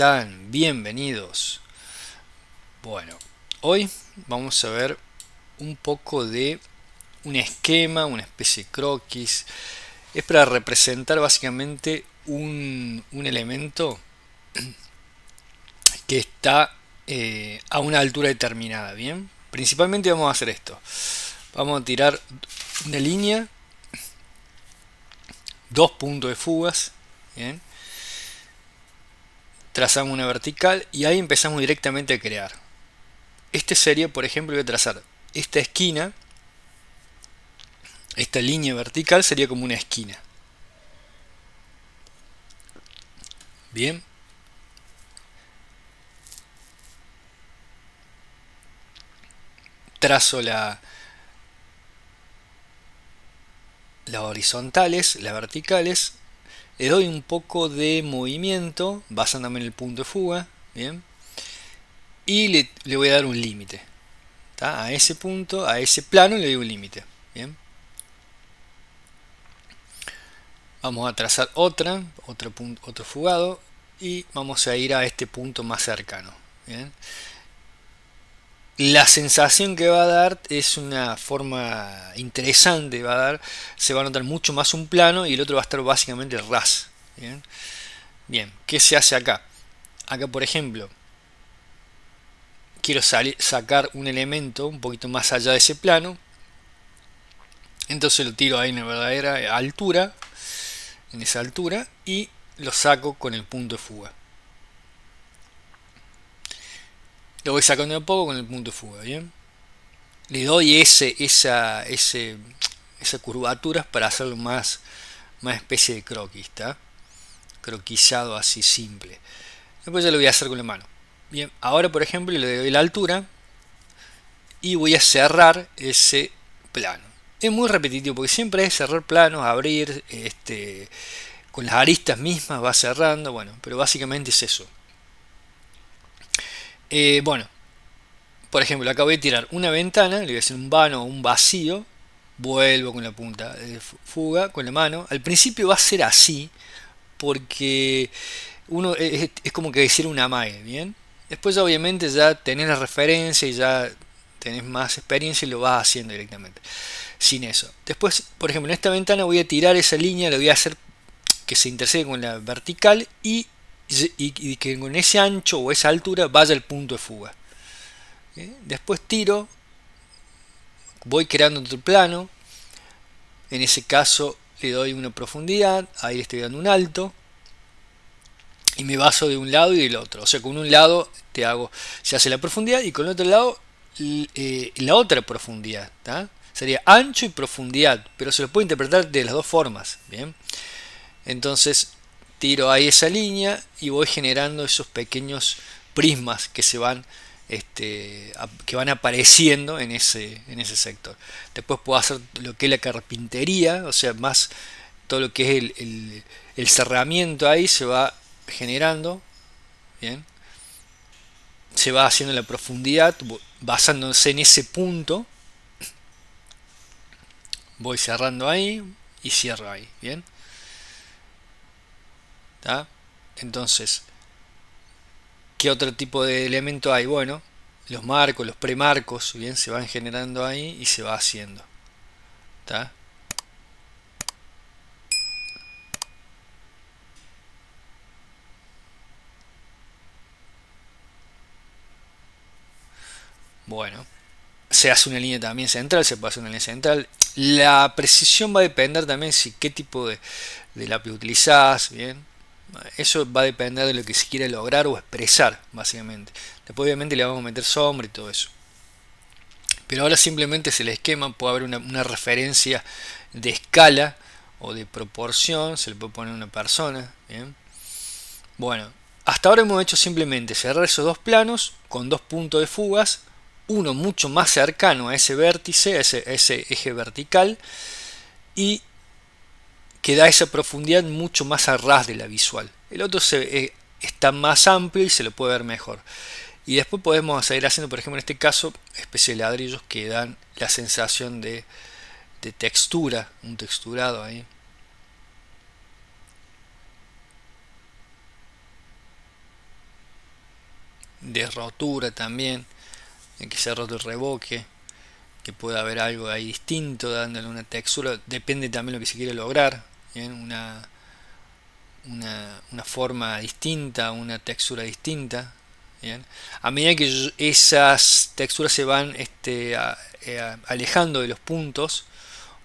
están? Bienvenidos. Bueno, hoy vamos a ver un poco de un esquema, una especie de croquis. Es para representar básicamente un elemento que está a una altura determinada, ¿bien? Principalmente vamos a hacer esto. Vamos a tirar una línea, dos puntos de fugas, ¿bien? Trazamos una vertical y ahí empezamos directamente a crear. Este sería, por ejemplo, voy a trazar esta esquina, esta línea vertical sería como una esquina. Bien, trazo las horizontales, las verticales, le doy un poco de movimiento basándome en el punto de fuga, bien, y le voy a dar un límite. A ese punto, a ese plano le doy un límite. Bien, vamos a trazar otro fugado y vamos a ir a este punto más cercano. Bien. La sensación que va a dar es una forma interesante, va a dar, se va a notar mucho más un plano y el otro va a estar básicamente ras. Bien, bien, ¿qué se hace acá? Acá, por ejemplo, quiero sacar un elemento un poquito más allá de ese plano, entonces lo tiro ahí en la verdadera altura, en esa altura, y lo saco con el punto de fuga. Lo voy sacando de a poco con el punto de fuga, ¿bien? Le doy esa curvatura para hacerlo más especie de croquis, ¿está? Croquisado así simple. Después ya lo voy a hacer con la mano. Bien, ahora por ejemplo le doy la altura y voy a cerrar ese plano. Es muy repetitivo porque siempre es cerrar planos, abrir, con las aristas mismas va cerrando, bueno, pero básicamente es eso. Bueno, por ejemplo, acá voy a tirar una ventana, le voy a hacer un vano o un vacío, vuelvo con la punta de fuga, con la mano. Al principio va a ser así, porque uno es como que decir una amague, ¿bien? Después ya obviamente ya tenés la referencia y ya tenés más experiencia y lo vas haciendo directamente, sin eso. Después, por ejemplo, en esta ventana voy a tirar esa línea, lo voy a hacer que se interseque con la vertical y que con ese ancho o esa altura vaya el punto de fuga. ¿Bien? Después tiro, voy creando otro plano, en ese caso le doy una profundidad, ahí le estoy dando un alto y me baso de un lado y del otro. O sea, con un lado se hace la profundidad y con el otro lado la otra profundidad. ¿Tá? Sería ancho y profundidad, pero se lo puede interpretar de las dos formas. Bien, entonces tiro ahí esa línea y voy generando esos pequeños prismas que van apareciendo en ese sector. Después puedo hacer lo que es la carpintería, o sea, más todo lo que es el cerramiento ahí se va generando, bien, se va haciendo la profundidad basándose en ese punto, voy cerrando ahí y cierro ahí, bien, ¿tá? Entonces, ¿qué otro tipo de elemento hay? Bueno, los marcos, los premarcos, bien, se van generando ahí y se va haciendo, ¿tá? Bueno, se hace una línea también central, se puede hacer una línea central. La precisión va a depender también si qué tipo de lápiz utilizás, bien. Eso va a depender de lo que se quiere lograr o expresar, básicamente. Después obviamente le vamos a meter sombra y todo eso. Pero ahora simplemente es el esquema, puede haber una referencia de escala o de proporción, se le puede poner una persona, bien. Bueno, hasta ahora hemos hecho simplemente cerrar esos dos planos con dos puntos de fugas, uno mucho más cercano a ese vértice, a ese eje vertical, y que da esa profundidad mucho más a ras de la visual. El otro está más amplio y se lo puede ver mejor. Y después podemos seguir haciendo, por ejemplo, en este caso, especies de ladrillos que dan la sensación de textura, un texturado ahí. de rotura también, en que se ha roto el revoque, que pueda haber algo ahí distinto, dándole una textura, depende también de lo que se quiere lograr, ¿bien? Una forma distinta, una textura distinta, ¿bien? A medida que esas texturas se van alejando de los puntos,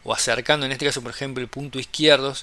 o acercando, en este caso por ejemplo el punto izquierdo,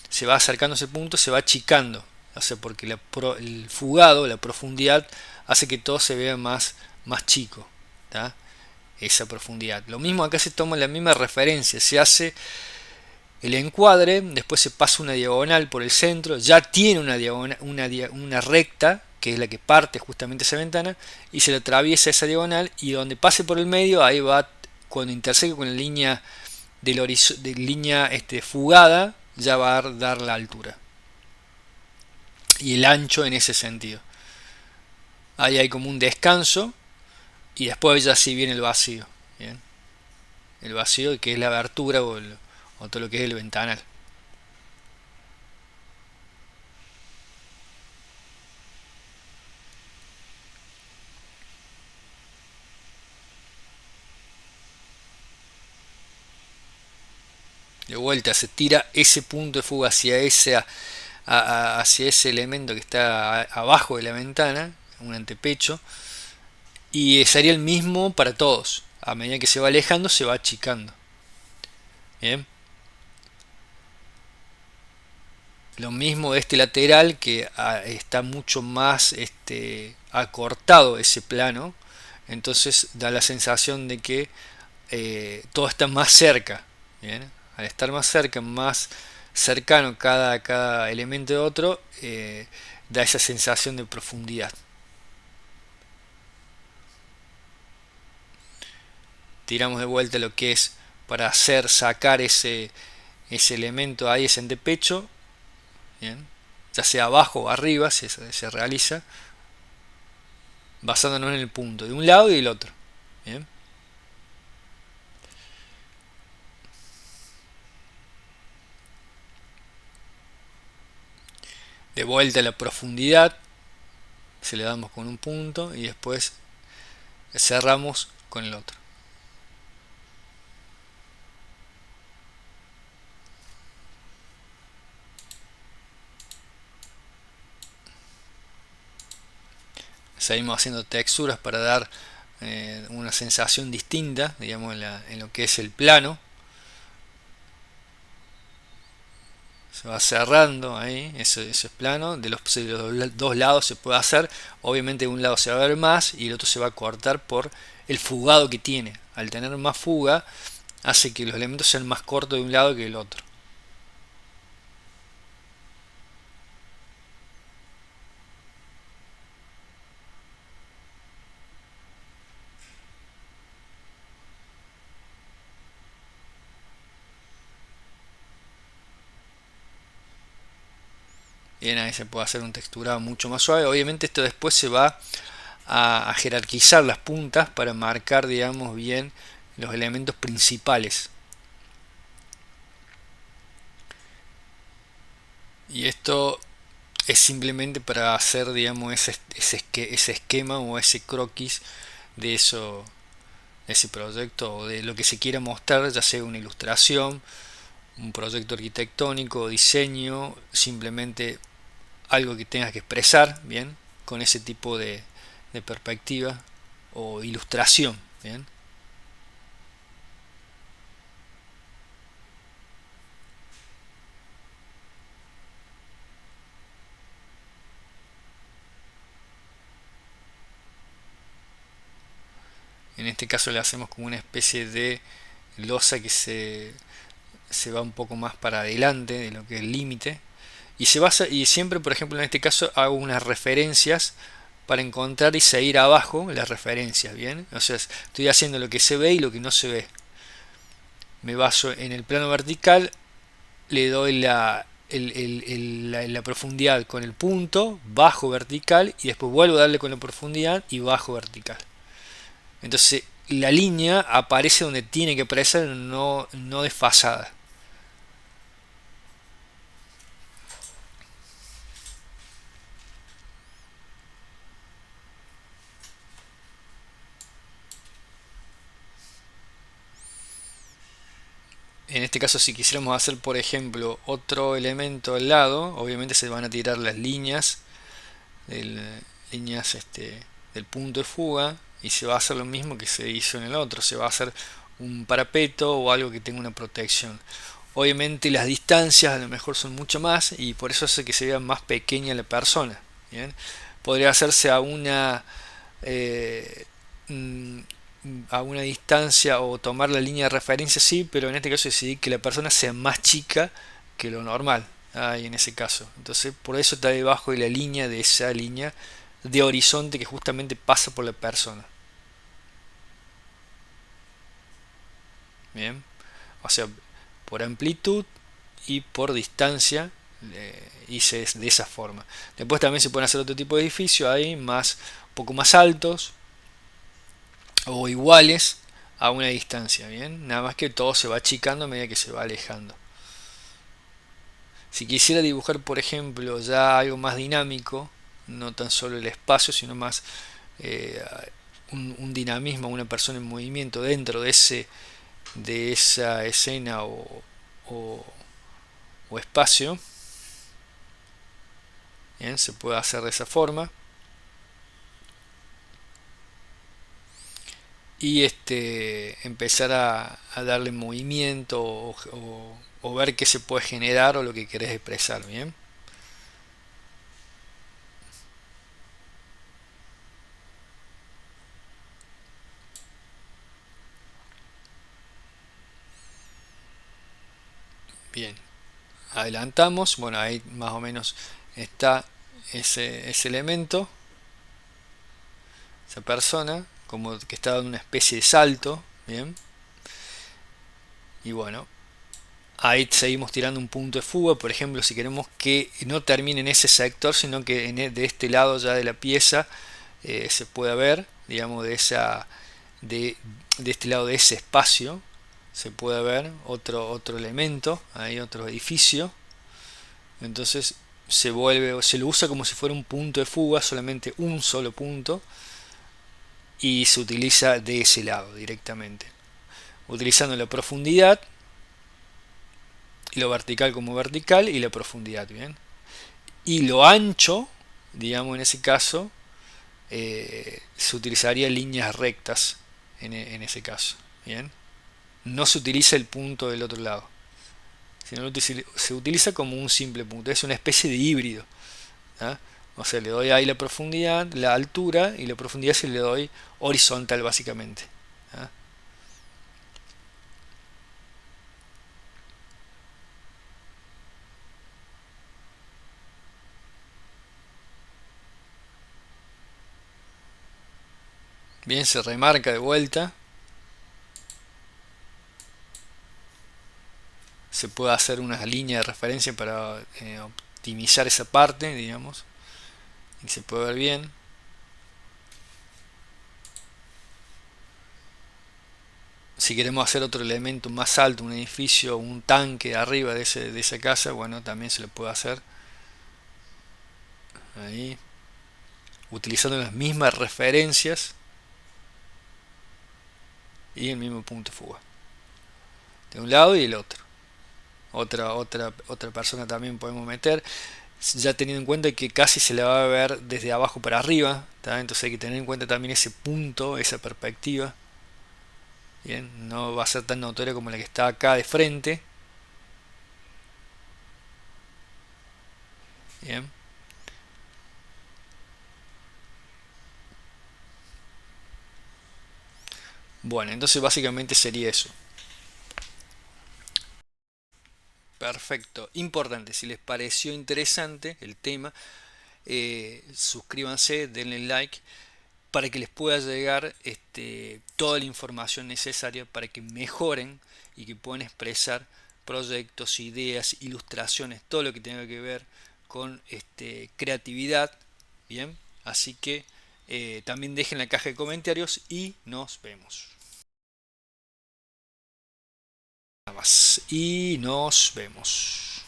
se va acercando a ese punto, se va achicando, o sea, porque el fugado, la profundidad, hace que todo se vea más chico, ¿tá? Esa profundidad. Lo mismo acá se toma la misma referencia, se hace el encuadre, después se pasa una diagonal por el centro, ya tiene una diagonal, una recta, que es la que parte justamente esa ventana, y se le atraviesa esa diagonal, y donde pase por el medio, ahí va, cuando interseque con la línea de línea fugada, ya va a dar la altura y el ancho en ese sentido. Ahí hay como un descanso y después ya sí viene el vacío. ¿Bien? El vacío que es la abertura o todo lo que es el ventanal. De vuelta se tira ese punto de fuga hacia ese elemento que está abajo de la ventana, un antepecho, y sería el mismo para todos. A medida que se va alejando se va achicando. Bien. Lo mismo de este lateral que está mucho más acortado ese plano, entonces da la sensación de que todo está más cerca. ¿Bien? Al estar más cerca, más cercano cada elemento de otro, da esa sensación de profundidad. Tiramos de vuelta lo que es para sacar ese elemento ahí, ese antepecho, ¿bien? Ya sea abajo o arriba, se realiza basándonos en el punto de un lado y del otro. ¿Bien? De vuelta a la profundidad, se le damos con un punto y después cerramos con el otro. Seguimos haciendo texturas para dar una sensación distinta, digamos, en lo que es el plano. Se va cerrando ahí, ese plano. De los dos lados se puede hacer. Obviamente de un lado se va a ver más y el otro se va a cortar por el fugado que tiene. Al tener más fuga, hace que los elementos sean más cortos de un lado que del otro. Bien, ahí se puede hacer un texturado mucho más suave. Obviamente esto después se va a jerarquizar las puntas para marcar, digamos, bien los elementos principales. Y esto es simplemente para hacer, digamos, ese esquema o ese croquis de eso, de ese proyecto o de lo que se quiera mostrar, ya sea una ilustración, un proyecto arquitectónico, diseño, simplemente algo que tengas que expresar, bien, con ese tipo de perspectiva o ilustración, bien. En este caso le hacemos como una especie de losa que se va un poco más para adelante de lo que es el límite y se basa y siempre por ejemplo en este caso hago unas referencias para encontrar y seguir abajo las referencias, bien, o sea, estoy haciendo lo que se ve y lo que no se ve. Me baso en el plano vertical, le doy la profundidad con el punto bajo vertical y después vuelvo a darle con la profundidad y bajo vertical. Entonces la línea aparece donde tiene que aparecer, no desfasada. En este caso, si quisiéramos hacer, por ejemplo, otro elemento al lado, obviamente se van a tirar las líneas del, líneas del punto de fuga y se va a hacer lo mismo que se hizo en el otro. Se va a hacer un parapeto o algo que tenga una protección. Obviamente las distancias a lo mejor son mucho más y por eso hace que se vea más pequeña la persona. ¿Bien? Podría hacerse eh, mm, a una distancia o tomar la línea de referencia, sí, pero en este caso decidí que la persona sea más chica que lo normal. Ahí en ese caso. Entonces, por eso está debajo de la línea de esa línea de horizonte que justamente pasa por la persona. Bien. O sea, por amplitud y por distancia hice de esa forma. Después también se pueden hacer otro tipo de edificios ahí, más, un poco más altos o iguales a una distancia, bien. Nada más que todo se va achicando a medida que se va alejando. Si quisiera dibujar, por ejemplo, ya algo más dinámico, no tan solo el espacio, sino más eh, un dinamismo, una persona en movimiento dentro de esa escena o, o espacio, bien, se puede hacer de esa forma. Y empezar a darle movimiento o ver qué se puede generar o lo que querés expresar, bien. Bien, adelantamos, bueno, ahí más o menos está ese elemento, esa persona, como que está dando una especie de salto, bien, y bueno, ahí seguimos tirando un punto de fuga, por ejemplo, si queremos que no termine en ese sector, sino que de este lado ya de la pieza se pueda ver, digamos, de, de este lado de ese espacio, se puede ver otro elemento, hay otro edificio, entonces se lo usa como si fuera un punto de fuga, solamente un solo punto, y se utiliza de ese lado directamente, utilizando la profundidad y lo vertical como vertical y la profundidad, bien. Y lo ancho, digamos en ese caso, se utilizaría líneas rectas en ese caso, bien. No se utiliza el punto del otro lado, sino se utiliza como un simple punto, es una especie de híbrido. ¿Ah? O sea, le doy ahí la profundidad, la altura y la profundidad se le doy horizontal básicamente. ¿Ah? Bien, se remarca de vuelta. Se puede hacer una línea de referencia para optimizar esa parte, digamos, y se puede ver bien. Si queremos hacer otro elemento más alto, un edificio, un tanque arriba de esa casa, bueno, también se lo puede hacer ahí, utilizando las mismas referencias y el mismo punto de fuga, de un lado y el otro. Otra persona también podemos meter, ya teniendo en cuenta que casi se le va a ver desde abajo para arriba, ¿tá? Entonces hay que tener en cuenta también ese punto, esa perspectiva. Bien, no va a ser tan notoria como la que está acá de frente. Bien. Bueno, entonces básicamente sería eso. Perfecto. Importante, si les pareció interesante el tema, suscríbanse, denle like para que les pueda llegar toda la información necesaria para que mejoren y que puedan expresar proyectos, ideas, ilustraciones, todo lo que tenga que ver con creatividad. Bien, así que también dejen la caja de comentarios y nos vemos. Nada más. Y nos vemos.